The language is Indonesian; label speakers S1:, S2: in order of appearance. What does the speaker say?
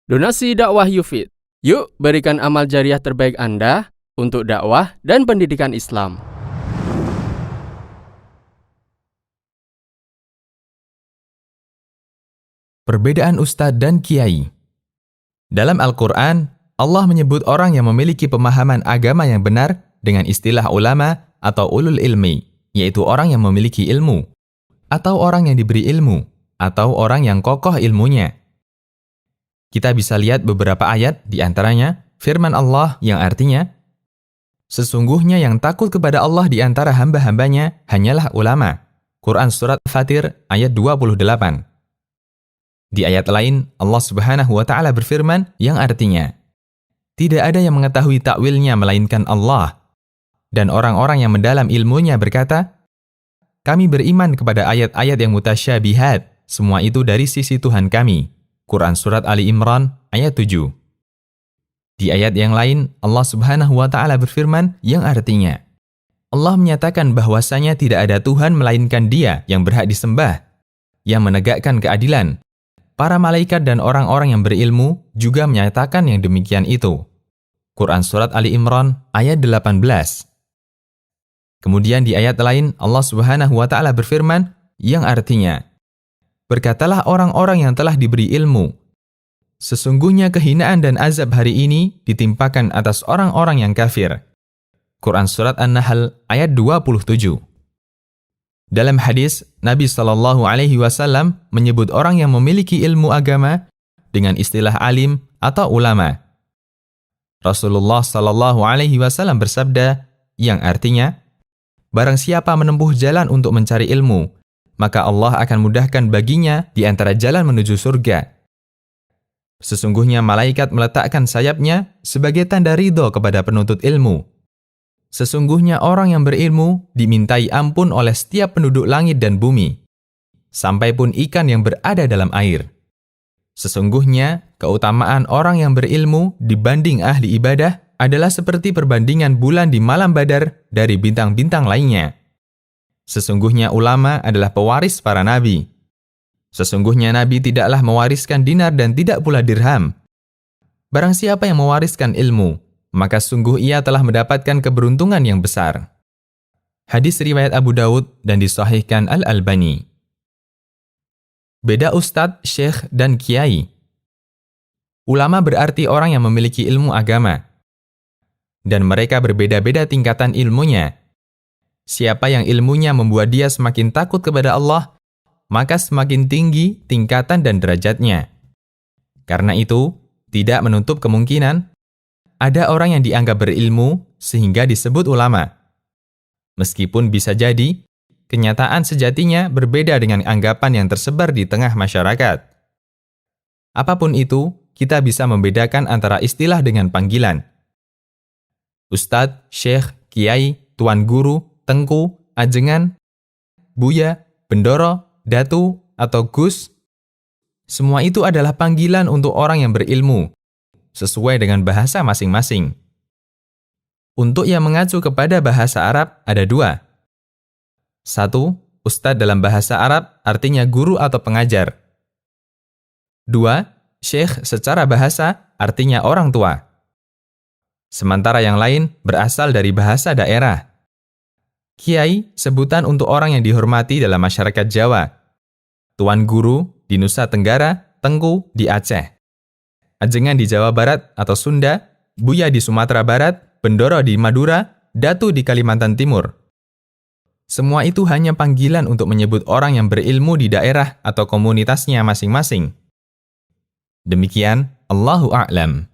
S1: Donasi dakwah Yufid. Yuk berikan amal jariah terbaik Anda untuk dakwah dan pendidikan Islam.
S2: Perbedaan Ustadz dan Kiai. Dalam Al-Quran, Allah menyebut orang yang memiliki pemahaman agama yang benar dengan istilah ulama atau ulul ilmi, yaitu orang yang memiliki ilmu, atau orang yang diberi ilmu, atau orang yang kokoh ilmunya. Kita bisa lihat beberapa ayat, di antaranya firman Allah yang artinya, sesungguhnya yang takut kepada Allah di antara hamba-hambanya hanyalah ulama. Quran Surat Fatir ayat 28. Di ayat lain, Allah Subhanahu wa Ta'ala berfirman yang artinya, tidak ada yang mengetahui takwilnya melainkan Allah. Dan orang-orang yang mendalam ilmunya berkata, kami beriman kepada ayat-ayat yang mutasyabihat, semua itu dari sisi Tuhan kami. Quran Surat Ali Imran ayat 7. Di ayat yang lain, Allah Subhanahu wa Ta'ala berfirman yang artinya, Allah menyatakan bahwasanya tidak ada Tuhan melainkan Dia yang berhak disembah, yang menegakkan keadilan. Para malaikat dan orang-orang yang berilmu juga menyatakan yang demikian itu. Quran Surat Ali Imran ayat 18. Kemudian di ayat lain, Allah Subhanahu wa Ta'ala berfirman yang artinya, berkatalah orang-orang yang telah diberi ilmu, sesungguhnya kehinaan dan azab hari ini ditimpakan atas orang-orang yang kafir. Quran Surat An-Nahl ayat 27. Dalam hadis, Nabi SAW menyebut orang yang memiliki ilmu agama dengan istilah alim atau ulama. Rasulullah SAW bersabda yang artinya, barang siapa menempuh jalan untuk mencari ilmu, maka Allah akan mudahkan baginya di antara jalan menuju surga. Sesungguhnya malaikat meletakkan sayapnya sebagai tanda ridho kepada penuntut ilmu. Sesungguhnya orang yang berilmu dimintai ampun oleh setiap penduduk langit dan bumi, sampai pun ikan yang berada dalam air. Sesungguhnya keutamaan orang yang berilmu dibanding ahli ibadah adalah seperti perbandingan bulan di malam Badar dari bintang-bintang lainnya. Sesungguhnya ulama adalah pewaris para nabi. Sesungguhnya nabi tidaklah mewariskan dinar dan tidak pula dirham. Barang siapa yang mewariskan ilmu, maka sungguh ia telah mendapatkan keberuntungan yang besar. Hadis riwayat Abu Daud dan disahihkan Al-Albani. Beda Ustadz, Syekh, dan Kiai. Ulama berarti orang yang memiliki ilmu agama, dan mereka berbeda-beda tingkatan ilmunya. Siapa yang ilmunya membuat dia semakin takut kepada Allah, maka semakin tinggi tingkatan dan derajatnya. Karena itu, tidak menutup kemungkinan ada orang yang dianggap berilmu sehingga disebut ulama. Meskipun bisa jadi, kenyataan sejatinya berbeda dengan anggapan yang tersebar di tengah masyarakat. Apapun itu, kita bisa membedakan antara istilah dengan panggilan. Ustadz, Syekh, Kiai, Tuan Guru, Tengku, Ajengan, Buya, Bendoro, Datu, atau Gus. Semua itu adalah panggilan untuk orang yang berilmu, sesuai dengan bahasa masing-masing. Untuk yang mengacu kepada bahasa Arab ada dua. Satu, Ustadz dalam bahasa Arab artinya guru atau pengajar. Dua, Syekh secara bahasa artinya orang tua. Sementara yang lain berasal dari bahasa daerah. Kiai sebutan untuk orang yang dihormati dalam masyarakat Jawa. Tuan Guru di Nusa Tenggara, Tengku di Aceh. Ajengan di Jawa Barat atau Sunda, Buya di Sumatera Barat, Bendoro di Madura, Datu di Kalimantan Timur. Semua itu hanya panggilan untuk menyebut orang yang berilmu di daerah atau komunitasnya masing-masing. Demikian, Allahu a'lam.